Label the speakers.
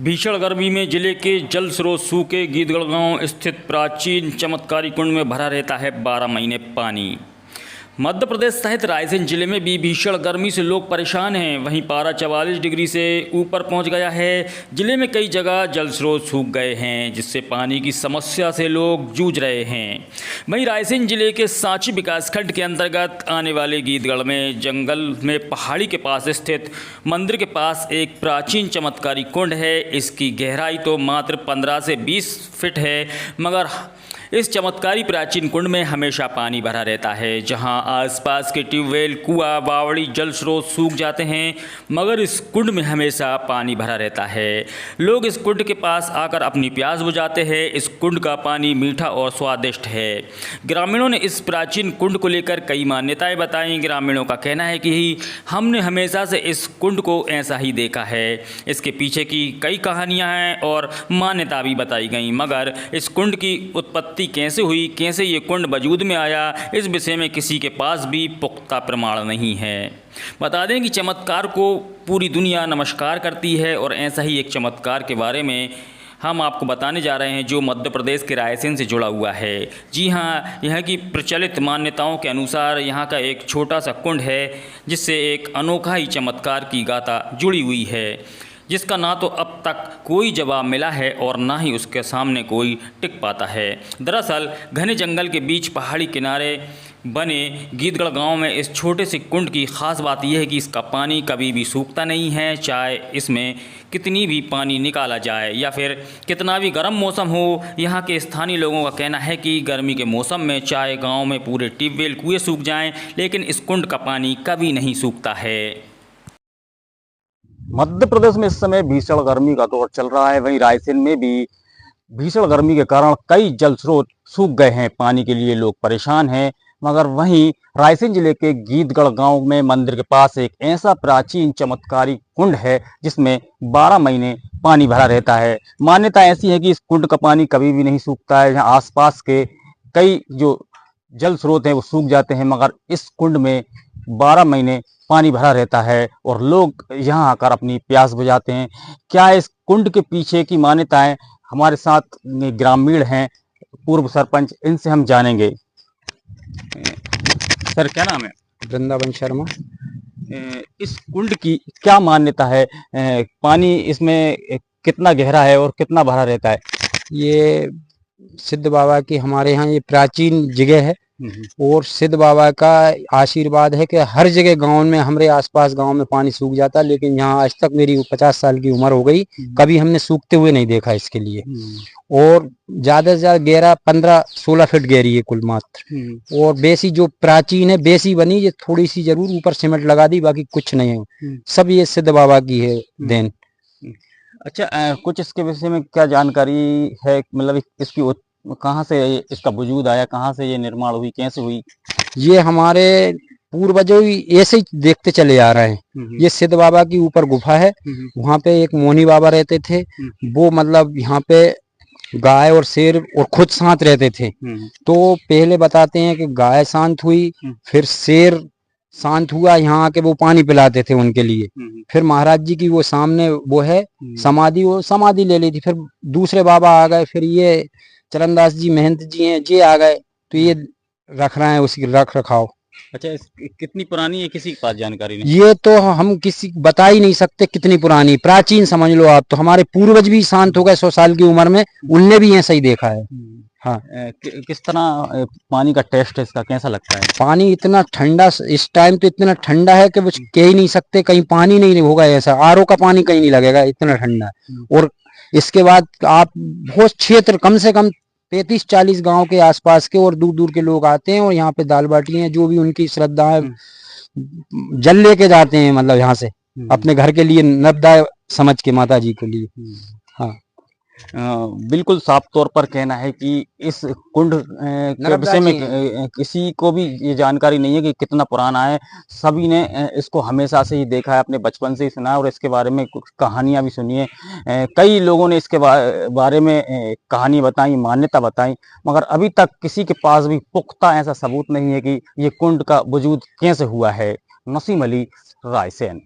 Speaker 1: भीषण गर्मी में जिले के जल स्रोत सूखे गीदगढ़ गांव स्थित प्राचीन चमत्कारी कुंड में भरा रहता है 12 महीने पानी। मध्य प्रदेश सहित रायसेन जिले में भी भीषण गर्मी से लोग परेशान हैं। वहीं पारा 44 डिग्री से ऊपर पहुंच गया है। जिले में कई जगह जल स्रोत सूख गए हैं, जिससे पानी की समस्या से लोग जूझ रहे हैं। वहीं रायसेन जिले के सांची विकासखंड के अंतर्गत आने वाले गीदगढ़ में जंगल में पहाड़ी के पास स्थित मंदिर के पास एक प्राचीन चमत्कारी कुंड है। इसकी गहराई तो मात्र 15 से 20 फीट है, मगर इस चमत्कारी प्राचीन कुंड में हमेशा पानी भरा रहता है। जहां आसपास के ट्यूबवेल, कुआं, बावड़ी, जल स्रोत सूख जाते हैं, मगर इस कुंड में हमेशा पानी भरा रहता है। लोग इस कुंड के पास आकर अपनी प्यास बुझाते हैं। इस कुंड का पानी मीठा और स्वादिष्ट है। ग्रामीणों ने इस प्राचीन कुंड को लेकर कई मान्यताएं बताई। ग्रामीणों का कहना है कि हमने हमेशा से इस कुंड को ऐसा ही देखा है। इसके पीछे की कई कहानियाँ हैं और मान्यता भी बताई गई, मगर इस कुंड की उत्पत्ति कैसे हुई, कैसे ये कुंड वजूद में आया, इस विषय में किसी के पास भी पुख्ता प्रमाण नहीं है। बता दें कि चमत्कार को पूरी दुनिया नमस्कार करती है और ऐसा ही एक चमत्कार के बारे में हम आपको बताने जा रहे हैं, जो मध्य प्रदेश के रायसेन से जुड़ा हुआ है। जी हाँ, यह की प्रचलित मान्यताओं के अनुसार यहाँ का एक छोटा सा कुंड है, जिससे एक अनोखा ही चमत्कार की गाथा जुड़ी हुई है, जिसका ना तो अब तक कोई जवाब मिला है और ना ही उसके सामने कोई टिक पाता है। दरअसल घने जंगल के बीच पहाड़ी किनारे बने गीदगढ़ गांव में इस छोटे से कुंड की ख़ास बात यह है कि इसका पानी कभी भी सूखता नहीं है। चाहे इसमें कितनी भी पानी निकाला जाए या फिर कितना भी गर्म मौसम हो, यहाँ के स्थानीय लोगों का कहना है कि गर्मी के मौसम में चाहे गाँव में पूरे ट्यूबवेल, कुएँ सूख जाएँ, लेकिन इस कुंड का पानी कभी नहीं सूखता है।
Speaker 2: मध्य प्रदेश में इस समय भीषण गर्मी का दौर चल रहा है। वहीं रायसेन में भी भीषण गर्मी के कारण कई जल स्रोत सूख गए हैं। पानी के लिए लोग परेशान हैं। मगर वहीं रायसेन जिले के गीदगढ़ गांव में मंदिर के पास एक ऐसा प्राचीन चमत्कारी कुंड है, जिसमें 12 महीने पानी भरा रहता है। मान्यता ऐसी है कि इस कुंड का पानी कभी भी नहीं सूखता है। यहाँ आसपास के कई जो जल स्रोत हैं वो सूख जाते हैं, मगर इस कुंड में 12 महीने पानी भरा रहता है और लोग यहाँ आकर अपनी प्यास बुझाते हैं। क्या इस कुंड के पीछे की मान्यताएं, हमारे साथ ग्रामीण हैं, पूर्व सरपंच, इनसे हम जानेंगे। सर, क्या नाम है?
Speaker 3: वृंदावन शर्मा।
Speaker 2: इस कुंड की क्या मान्यता है? पानी इसमें कितना गहरा है और कितना भरा रहता है?
Speaker 3: ये सिद्ध बाबा की हमारे यहाँ ये प्राचीन जगह है और सिद्ध बाबा का आशीर्वाद है कि हर जगह गांव में, हमारे आसपास गांव में पानी सूख जाता, लेकिन यहाँ आज तक मेरी 50 साल की उम्र हो गई, कभी हमने सूखते हुए नहीं देखा इसके लिए। और ज्यादा से ज्यादा गहरा 15-16 फीट गहरी है कुल मात्र। और बेसी जो प्राचीन है, बेसी बनी, ये थोड़ी सी जरूर ऊपर सीमेंट लगा दी, बाकी कुछ नहीं है। सब ये सिद्ध बाबा की है देन।
Speaker 2: अच्छा, कुछ इसके विषय में क्या जानकारी है? मतलब इसकी कहाँ से इसका वजूद आया, कहाँ से ये निर्माण हुई, कैसे हुई?
Speaker 3: ये हमारे पूर्वजों ही ऐसे ही देखते चले आ रहे हैं। ये सिद्ध बाबा की ऊपर गुफा है, वहाँ पे एक मोनी बाबा रहते थे। वो मतलब यहाँ पे गाय और शेर और खुद शांत रहते थे। तो पहले बताते हैं कि गाय शांत हुई, फिर शेर शांत हुआ, यहाँ आके वो पानी पिलाते थे उनके लिए। फिर महाराज जी की वो सामने वो है समाधि, वो समाधि ले ली थी। फिर दूसरे बाबा आ गए, फिर ये चरणदास जी महंत जी हैं, ये आ गए, तो ये रख रहे हैं उसकी रख रखाव।
Speaker 2: अच्छा, कितनी पुरानी है, किसी के पास जानकारी नहीं?
Speaker 3: ये तो हम किसी बता ही नहीं सकते कितनी पुरानी, प्राचीन समझ लो आप। तो हमारे पूर्वज भी शांत हो गए 100 साल की उम्र में, उनने भी ऐसा ही देखा है। हाँ।
Speaker 2: किस तरह पानी का टेस्ट है इसका, कैसा लगता है?
Speaker 3: पानी इतना ठंडा, इस टाइम तो इतना ठंडा है कि वो कह ही नहीं सकते, कहीं पानी नहीं होगा ऐसा। आरओ का पानी कहीं नहीं लगेगा, इतना ठंडा। और इसके बाद आप बहुत क्षेत्र, कम से कम 35-40 गांव के आसपास के और दूर दूर के लोग आते हैं और यहाँ पे दाल बाटी है, जो भी उनकी श्रद्धा है, जल लेके जाते हैं, मतलब यहाँ से अपने घर के लिए नर्मदा समझ के माता जी के लिए। हाँ,
Speaker 2: बिल्कुल साफ तौर पर कहना है कि इस कुंड के विषय में किसी को भी ये जानकारी नहीं है कि कितना पुराना है। सभी ने इसको हमेशा से ही देखा है, अपने बचपन से ही सुना है और इसके बारे में कुछ कहानियां भी सुनी है। कई लोगों ने इसके बारे में कहानी बताई, मान्यता बताई, मगर अभी तक किसी के पास भी पुख्ता ऐसा सबूत नहीं है कि ये कुंड का वजूद कैसे हुआ है। नसीम अली, रायसेन।